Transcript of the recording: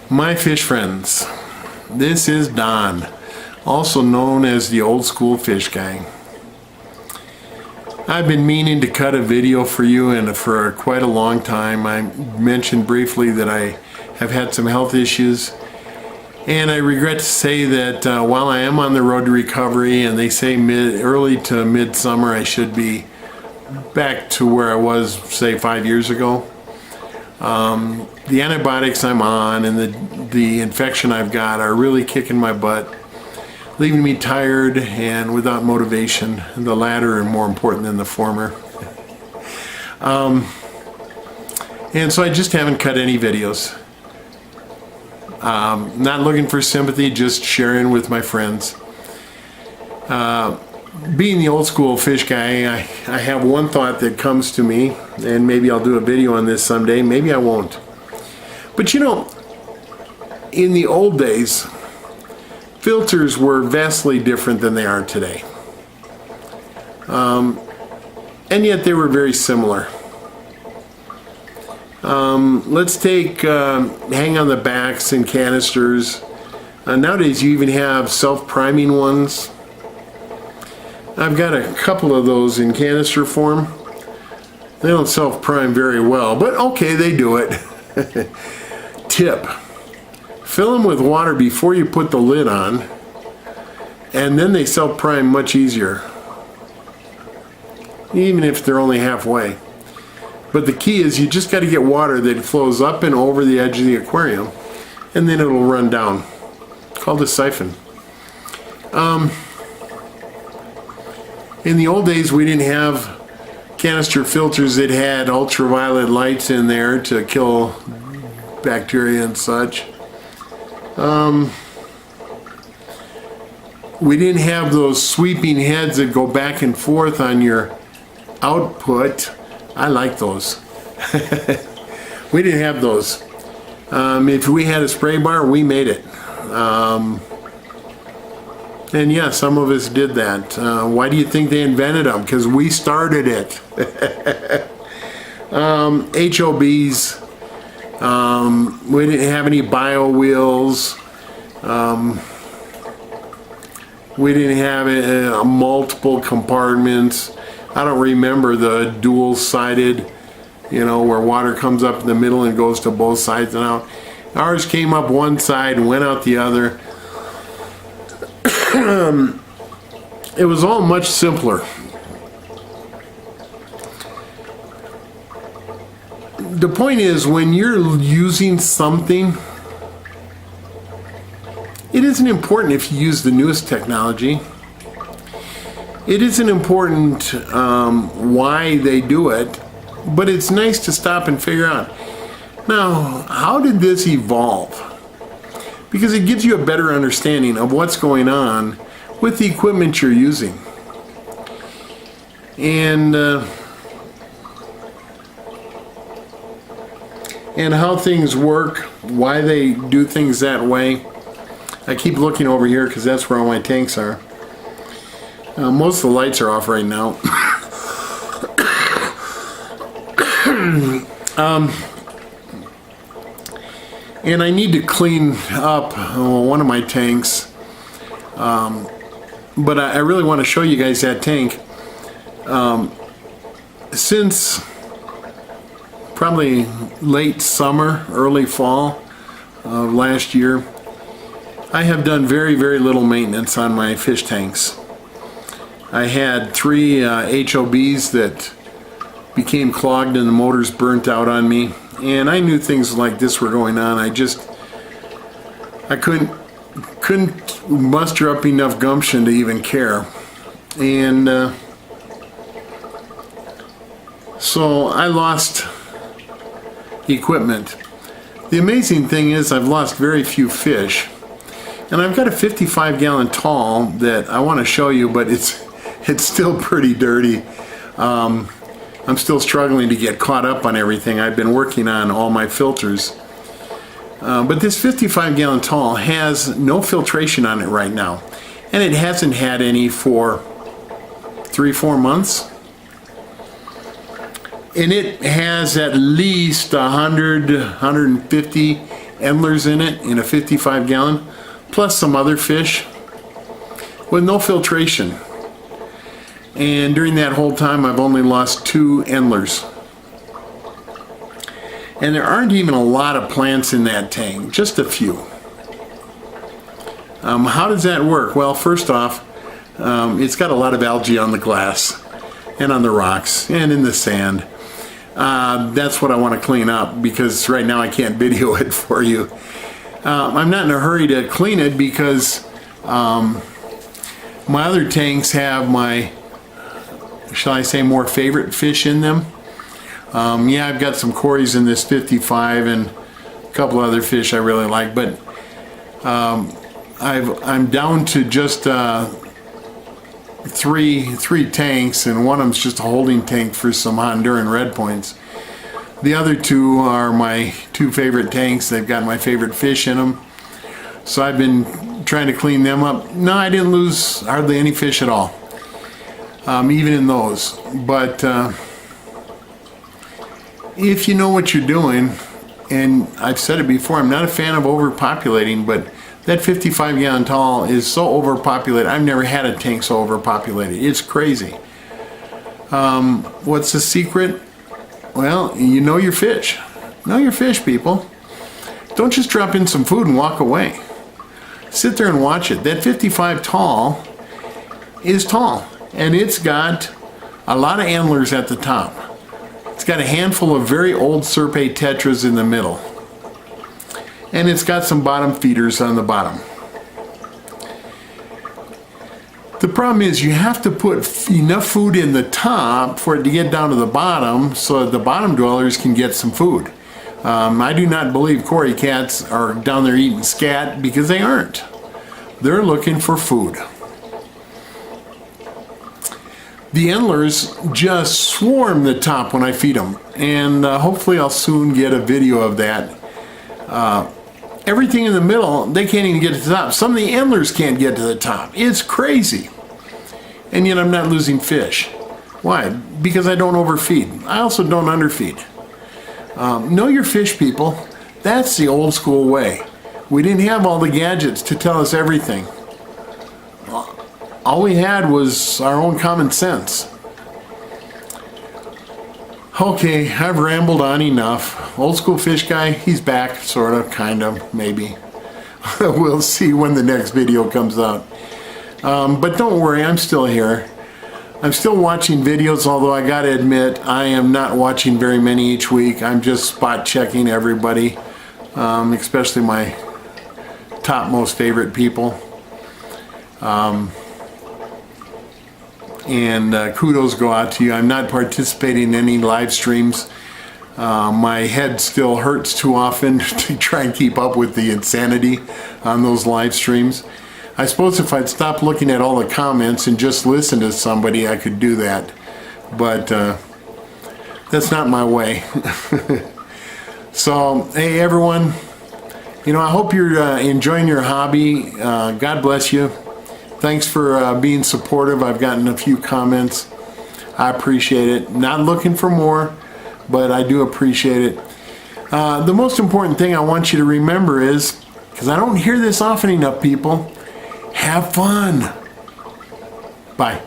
My fish friends, this is Don, also known as the old school fish guy. I've been meaning to cut a video for you and for quite a long time. I mentioned briefly that I have had some health issues, and I regret to say that while I am on the road to recovery, and they say early to midsummer I should be back to where I was, say, 5 years ago. The antibiotics I'm on and the infection I've got are really kicking my butt, leaving me tired and without motivation. The latter are more important than the former. And so I just haven't cut any videos. Not looking for sympathy, just sharing with my friends. Being the old school fish guy, I have one thought that comes to me, and maybe I'll do a video on this someday, maybe I won't. But you know, in the old days, filters were vastly different than they are today. And yet they were very similar. Let's take hang on the backs and canisters. Nowadays you even have self-priming ones. I've got a couple of those in canister form. They don't self-prime very well, but okay, they do it. Tip: fill them with water before you put the lid on, and then they self-prime much easier, even if they're only halfway. But the key is you just got to get water that flows up and over the edge of the aquarium, and then it'll run down. It's called a siphon. In the old days, we didn't have canister filters that had ultraviolet lights in there to kill bacteria and such. We didn't have those sweeping heads that go back and forth on your output. I like those. We didn't have those. If we had a spray bar, we made it. And yeah, some of us did that. Why do you think they invented them? Because we started it. HOBs. We didn't have any bio wheels. We didn't have multiple compartments. I don't remember the dual-sided, where water comes up in the middle and goes to both sides and out. Ours came up one side and went out the other. It was all much simpler. The point is, when you're using something, it isn't important if you use the newest technology. It isn't important why they do it, but it's nice to stop and figure out, now, how did this evolve? Because it gives you a better understanding of what's going on with the equipment you're using. And how things work, why they do things that way. I keep looking over here because that's where all my tanks are. Most of the lights are off right now. And I need to clean up one of my tanks. But I really want to show you guys that tank. Since probably late summer, early fall of last year, I have done very, very little maintenance on my fish tanks. I had 3 HOBs that became clogged and the motors burnt out on me, and I knew things like this were going on. I couldn't muster up enough gumption to even care. And so I lost equipment. The amazing thing is I've lost very few fish, and I've got a 55-gallon tall that I want to show you, but it's still pretty dirty. I'm still struggling to get caught up on everything. I've been working on all my filters. But this 55-gallon tall has no filtration on it right now, and it hasn't had any for 3-4 months. And it has at least 100, 150 endlers in it in a 55 gallon, plus some other fish with no filtration. And during that whole time, I've only lost 2 endlers. And there aren't even a lot of plants in that tank, just a few. How does that work? Well, first off, it's got a lot of algae on the glass and on the rocks and in the sand. That's what I want to clean up, because right now I can't video it for you. I'm not in a hurry to clean it because my other tanks have my, shall I say, more favorite fish in them. Yeah, I've got some Corys in this 55 and a couple other fish I really like, but I'm down to just three tanks, and one of them's just a holding tank for some Honduran red points. The other 2 are my 2 favorite tanks. They've got my favorite fish in them, so I've been trying to clean them up. No, I didn't lose hardly any fish at all, even in those. But if you know what you're doing, and I've said it before, I'm not a fan of overpopulating, but that 55 gallon tall is so overpopulated. I've never had a tank so overpopulated. It's crazy. What's the secret? Well, you know your fish. Know your fish, people. Don't just drop in some food and walk away. Sit there and watch it. That 55 tall is tall, and it's got a lot of antlers at the top. It's got a handful of very old Serpae tetras in the middle. And it's got some bottom feeders on the bottom. The problem is you have to put enough food in the top for it to get down to the bottom so that the bottom dwellers can get some food. I do not believe Cory cats are down there eating scat, because they aren't. They're looking for food. The endlers just swarm the top when I feed them, and hopefully I'll soon get a video of that. Everything in the middle, they can't even get to the top. Some of the endlers can't get to the top. It's crazy. And yet I'm not losing fish. Why? Because I don't overfeed. I also don't underfeed. Know your fish, people. That's the old school way. We didn't have all the gadgets to tell us everything. All we had was our own common sense. Okay, I've rambled on enough. Old school fish guy, he's back, sort of, kind of, maybe. We'll see when the next video comes out. But don't worry, I'm still here. I'm still watching videos, although I gotta admit, I am not watching very many each week. I'm just spot checking everybody, especially my top most favorite people. And kudos go out to you. I'm not participating in any live streams. My head still hurts too often to try and keep up with the insanity on those live streams. I suppose if I'd stop looking at all the comments and just listen to somebody, I could do that. But that's not my way. So, hey everyone, I hope you're enjoying your hobby. God bless you. Thanks for being supportive. I've gotten a few comments. I appreciate it. Not looking for more, but I do appreciate it. The most important thing I want you to remember is, because I don't hear this often enough, people, have fun. Bye.